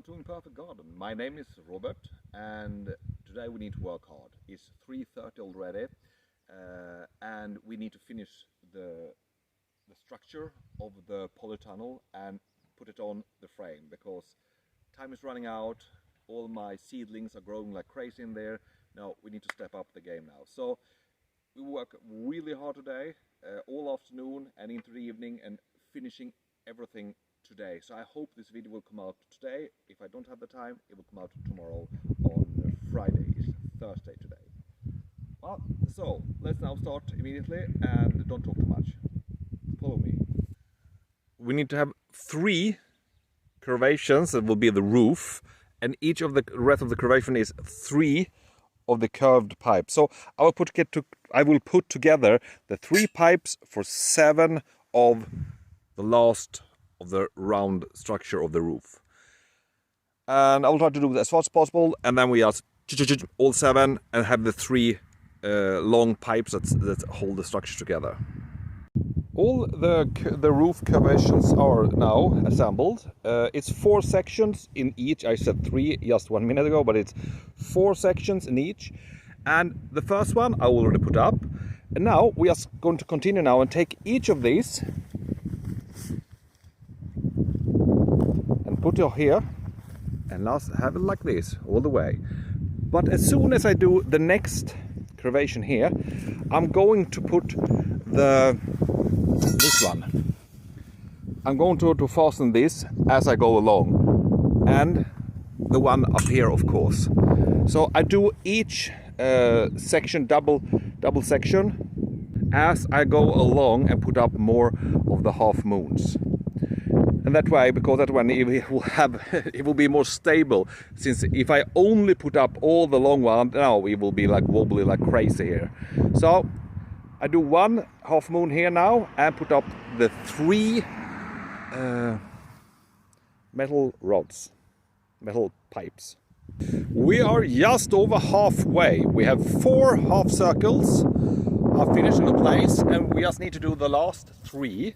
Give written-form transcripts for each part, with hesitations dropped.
welcome to Imperfect Garden. My name is Robert and today we need to work hard. It's 3:30 already and we need to finish the structure of the polytunnel and put it on the frame because time is running out. All my seedlings are growing like crazy in there. Now we need to step up the game now. So we work really hard today, all afternoon and into the evening, and finishing everything today. So I hope this video will come out today. If I don't have the time, it will come out tomorrow on Friday. It's Thursday today. Well, so let's now start immediately and don't talk too much. Follow me. We need to have 3 curvations that will be the roof, and each of the rest of the curvation is 3 of the curved pipes. So I will put together the 3 pipes for 7 of the last of the round structure of the roof. And I will try to do it as fast as possible, and then we just all 7 and have the 3 long pipes that hold the structure together. All the roof curvations are now assembled. It's 4 sections in each. I said 3 just 1 minute ago, but it's 4 sections in each. And the first one I already put up. And now we are going to continue now and take each of these and put it here and last have it like this all the way. But as soon as I do the next curvation here, I'm going to put this one. I'm going to fasten this as I go along, and the one up here, of course. So I do each section double section as I go along and put up more of the half moons. And that way, because that one it will be more stable. Since if I only put up all the long one, now it will be like wobbly like crazy here. So I do 1 half moon here now and put up the 3 metal rods, metal pipes. We are just over halfway. We have 4 half circles are finished in the place, and we just need to do the last 3.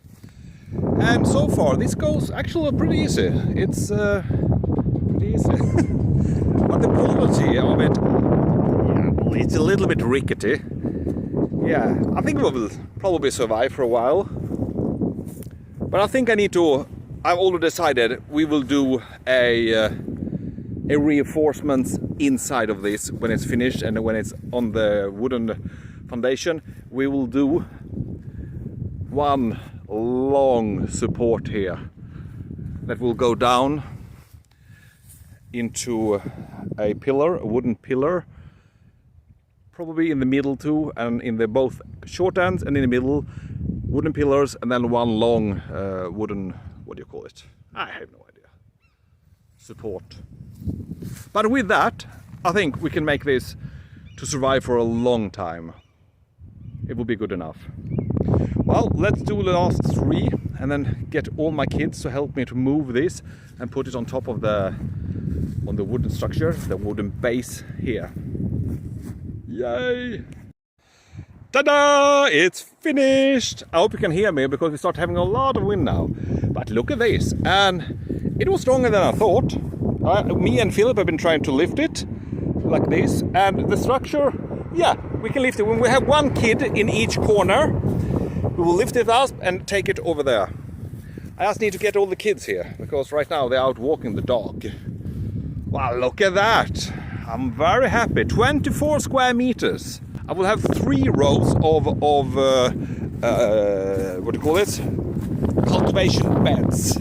And so far this goes actually pretty easy. It's pretty easy. But the quality of it, yeah, it's a little bit rickety. Yeah, I think we will probably survive for a while. But I think I've already decided we will do a reinforcements inside of this when it's finished, and when it's on the wooden foundation, we will do 1 long support here that will go down into a pillar, a wooden pillar, probably in the middle too, and in the both short ends and in the middle, wooden pillars, and then 1 long wooden, what do you call it? I have no idea. Support. But with that, I think we can make this to survive for a long time. It will be good enough. Well, let's do the last 3 and then get all my kids to help me to move this and put it on top of the wooden structure, the wooden base here. Yay! Ta-da! It's finished! I hope you can hear me because we start having a lot of wind now. But look at this, and it was stronger than I thought. Me and Philip have been trying to lift it like this, and the structure, yeah, we can lift it. When we have 1 kid in each corner, we will lift it up and take it over there. I just need to get all the kids here, because right now they're out walking the dog. Wow, look at that! I'm very happy. 24 square meters. I will have 3 rows of what do you call it? Cultivation beds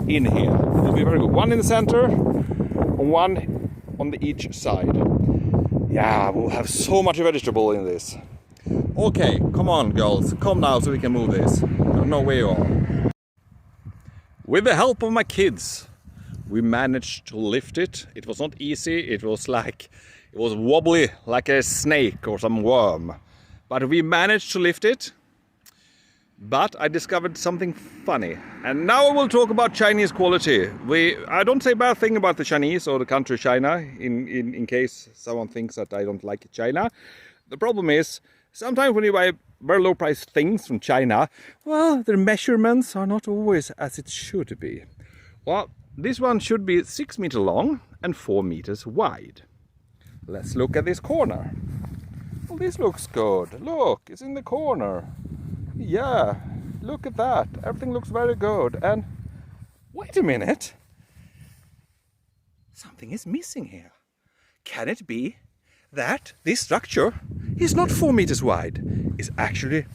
in here. It will be very good. 1 in the center, and 1 on each side. Yeah, we'll have so much vegetable in this. Okay, come on girls, come now so we can move this. I don't know where you are. With the help of my kids, we managed to lift it. It was not easy, it was wobbly like a snake or some worm. But we managed to lift it. But I discovered something funny. And now I will talk about Chinese quality. I don't say bad thing about the Chinese or the country China, in case someone thinks that I don't like China. The problem is, sometimes when you buy very low priced things from China, well, their measurements are not always as it should be. Well, This one should be 6 meters long and 4 meters wide. Let's look at this corner. Well, this looks good. Look, it's in the corner. Yeah, look at that. Everything looks very good. And wait a minute. Something is missing here. Can it be that this structure is not 4 meters wide? It's actually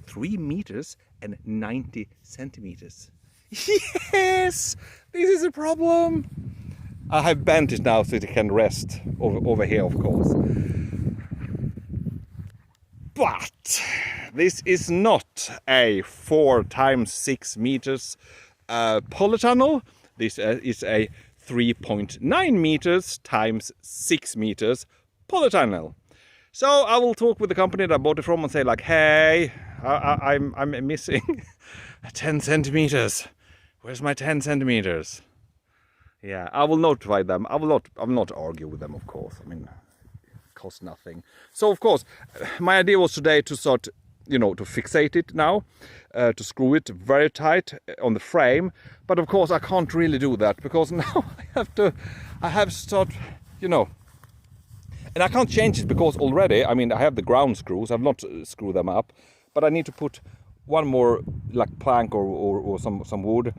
3 meters and 90 centimeters. Yes! This is a problem! I have bent it now so it can rest over here, of course. But this is not a 4 times 6 meters polytunnel. This is a 3.9 meters times 6 meters polytunnel. So I will talk with the company that I bought it from and say like, hey, I'm missing 10 centimeters. Where's my 10 centimeters? Yeah, I will notify them. I will not argue with them, of course. I mean, it costs nothing. So of course, my idea was today to start, to fixate it now, to screw it very tight on the frame. But of course, I can't really do that because now I have to start, and I can't change it because already, I mean, I have the ground screws. I've not screwed them up, but I need to put one more like plank or some wood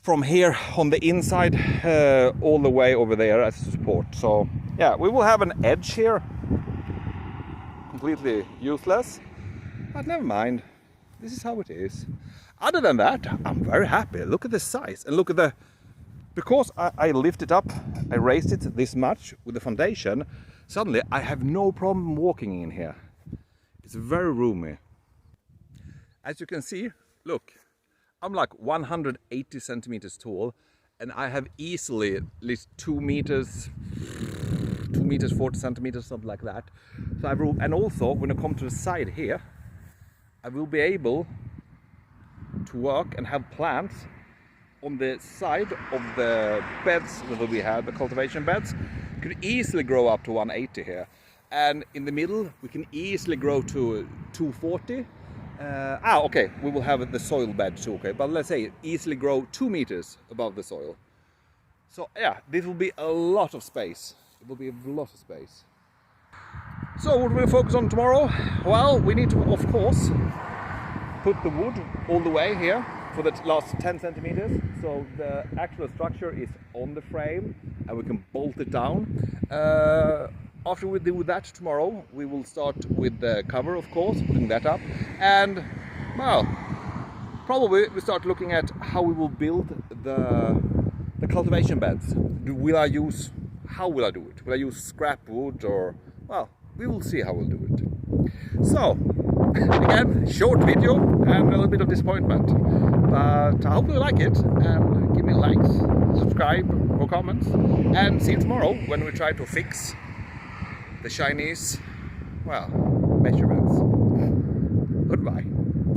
from here on the inside all the way over there as support. So yeah, we will have an edge here, completely useless, but never mind. This is how it is. Other than that, I'm very happy. Look at the size and look at because I lifted up, I raised it this much with the foundation, suddenly I have no problem walking in here. It's very roomy. As you can see, look, I'm like 180 centimeters tall and I have easily at least 2 meters 40 centimeters, something like that. So I will, and also when I come to the side here, I will be able to work and have plants on the side of the beds that we have, the cultivation beds. Could easily grow up to 180 here. And in the middle, we can easily grow to 240. Okay, we will have the soil bed too, okay, but let's say easily grow 2 meters above the soil. So yeah, this will be a lot of space. It will be a lot of space. So what will we focus on tomorrow? Well, we need to, of course, put the wood all the way here for the last 10 centimeters. So the actual structure is on the frame and we can bolt it down. After we do that tomorrow, we will start with the cover, of course, putting that up. And, well, probably we start looking at how we will build the cultivation beds. How will I do it? Will I use scrap wood or, well, we will see how we'll do it. So, again, short video and a little bit of disappointment. But I hope you like it and give me likes, subscribe or comments. And see you tomorrow when we try to fix the Chinese, well, measurements. Goodbye.